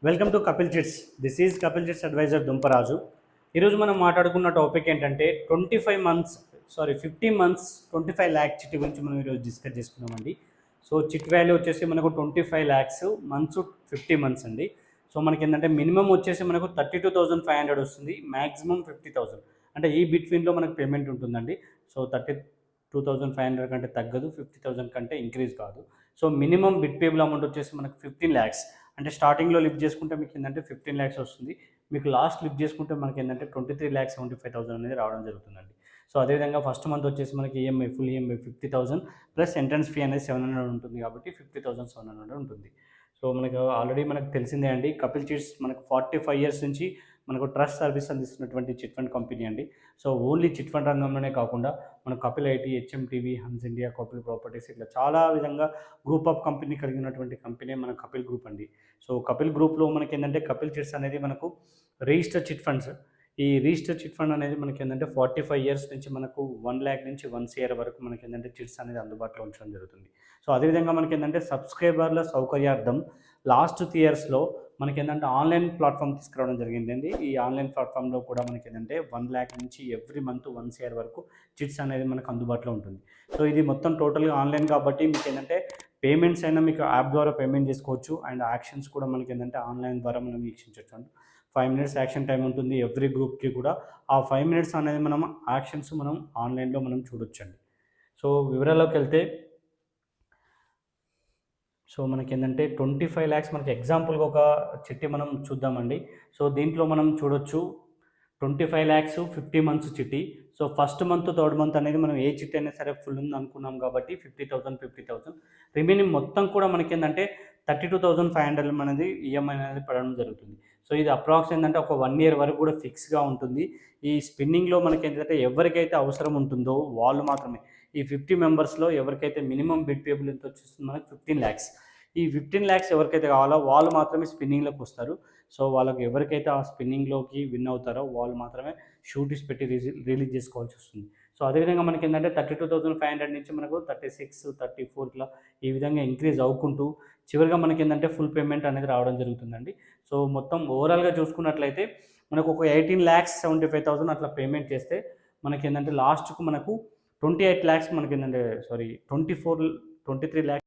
Welcome to Kapil chits. This is Kapil chits advisor Dumparaju. ఈరోజు మనం మాట్లాడుకున్న టాపిక్ ఏంటంటే 50 మంత్స్ 25 ల్యాక్ చిట్ గురించి మనం ఈరోజు డిస్కస్ చేసుకున్నామండి. సో చిట్ వాల్యూ వచ్చేసి మనకు 25 ల్యాక్స్ మంత్స్ 50 మంత్స్ అండి. సో మనకి ఏంటంటే మినిమం వచ్చేసి మనకు 32,500 వస్తుంది, మ్యాక్సిమం 50,000 అంటే ఈ బిట్వీన్లో మనకు పేమెంట్ ఉంటుందండి. సో 32,500 కంటే తగ్గదు, 50,000 కంటే ఇంక్రీజ్ కాదు. So minimum bit payable amount వచ్చేసి మనకు 15 ల్యాక్స్ అంటే స్టార్టింగ్లో లిఫ్ట్ చేసుకుంటే మీకు ఏంటంటే 15 ల్యాక్స్ వస్తుంది. మీకు లాస్ట్ లిఫ్ట్ చేసుకుంటే మనకి ఏంటంటే 23,75,000 అనేది రావడం జరుగుతుందండి. సో అదేవిధంగా ఫస్ట్ మంత్ వచ్చేసి మనకి EMI full EMI 50,000 plus entrance fee అనేది 700 ఉంటుంది కాబట్టి 50,700 ఉంటుంది. సో మనకు ఆల్రెడీ మనకు తెలిసిందే అండి, కపిల్ చిట్స్ మనకు 45 ఇయర్స్ నుంచి మనకు ట్రస్ట్ సర్వీస్ అందిస్తున్నటువంటి చిట్ ఫండ్ కంపెనీ అండి. సో ఓన్లీ చిట్ ఫండ్ రంగంలోనే కాకుండా మన Kapil IT, HMTV, Hans India, Kapil properties ఇట్లా చాలా విధంగా గ్రూప్ ఆఫ్ కంపెనీ కలిగినటువంటి కంపెనీ మన కపిల్ గ్రూప్ అండి. సో కపిల్ గ్రూప్లో మనకి ఏంటంటే కపిల్ చిట్స్ అనేది మనకు రిజిస్టర్ చిట్ ఫండ్స్. ఈ రిజిస్టర్ చిట్ ఫండ్ అనేది మనకి ఏంటంటే 45 ఇయర్స్ నుంచి మనకు 1 ల్యాక్ నుంచి 1 CR వరకు మనకి ఏంటంటే చిట్స్ అనేది అందుబాటులో ఉంచడం జరుగుతుంది. సో అదేవిధంగా మనకి ఏంటంటే సబ్స్క్రైబర్ల సౌకర్యార్థం లాస్ట్ 3 ఇయర్స్లో మనకి ఏంటంటే ఆన్లైన్ ప్లాట్ఫామ్ తీసుకురావడం జరిగిందండి. ఈ ఆన్లైన్ ప్లాట్ఫామ్లో కూడా మనకి ఏంటంటే 1 ల్యాక్ నుంచి ఎవ్రీ మంత్ 1 CR వరకు చిట్స్ అనేది మనకు అందుబాటులో ఉంటుంది. సో ఇది మొత్తం టోటల్గా ఆన్లైన్ కాబట్టి మీకు ఏంటంటే పేమెంట్స్ అయినా మీకు యాప్ ద్వారా పేమెంట్ చేసుకోవచ్చు, అండ్ యాక్షన్స్ కూడా మనకి ఏంటంటే ఆన్లైన్ ద్వారా మనం వీక్షించవచ్చు. 5 మినిట్స్ యాక్షన్ టైం ఉంటుంది ఎవ్రీ గ్రూప్కి కూడా. ఆ 5 మినిట్స్ అనేది మనం యాక్షన్స్ మనం ఆన్లైన్లో మనం చూడొచ్చండి. సో వివరాల్లోకి వెళ్తే సో మనకి ఏంటంటే 25 ల్యాక్స్ మనకి ఎగ్జాంపుల్గా ఒక చిట్టి మనం చూద్దామండి. సో దీంట్లో మనం చూడొచ్చు 25 ల్యాక్స్ 50 మంత్స్ చిట్టి. So first month, third month అనేది మనం ఏ చిట్టి అయినా సరే ఫుల్ ఉంది అనుకున్నాం కాబట్టి 50,000 రిమైనింగ్ మొత్తం కూడా మనకి ఏంటంటే 32,500 అనేది ఈఎంఐ అనేది పడడం జరుగుతుంది. సో ఇది అప్రాక్స్ ఏంటంటే ఒక 1 ఇయర్ వరకు కూడా ఫిక్స్గా ఉంటుంది. ఈ స్పిన్నింగ్లో మనకి ఏంటంటే ఎవరికైతే అవసరం ఉంటుందో వాళ్ళు మాత్రమే, ఈ 50 మెంబర్స్లో ఎవరికైతే మినిమం బిడ్ పేబుల్ ఎంత వచ్చేస్తుంది మనకి 15 ల్యాక్స్. ఈ 15 ల్యాక్స్ ఎవరికైతే కావాలో వాళ్ళు మాత్రమే స్పిన్నింగ్లోకి వస్తారు. సో వాళ్ళకి ఎవరికైతే ఆ స్పిన్నింగ్లోకి విన్ అవుతారో వాళ్ళు మాత్రమే షూటీస్ పెట్టి రిలీజ్ చేసుకోవాల్సి వస్తుంది. సో అదేవిధంగా మనకి ఏంటంటే 32,500 నుంచి మనకు 36, 34 ఇట్లా ఈ విధంగా ఇంక్రీజ్ అవ్వుకుంటూ చివరిగా మనకి ఏంటంటే ఫుల్ పేమెంట్ అనేది రావడం జరుగుతుందండి. సో మొత్తం ఓవరాల్గా చూసుకున్నట్లయితే మనకు ఒక 18,75,000 అట్లా పేమెంట్ చేస్తే మనకి ఏంటంటే లాస్ట్కు మనకు 28 ల్యాక్స్ మనకి ఏంటంటే 23 ల్యాక్స్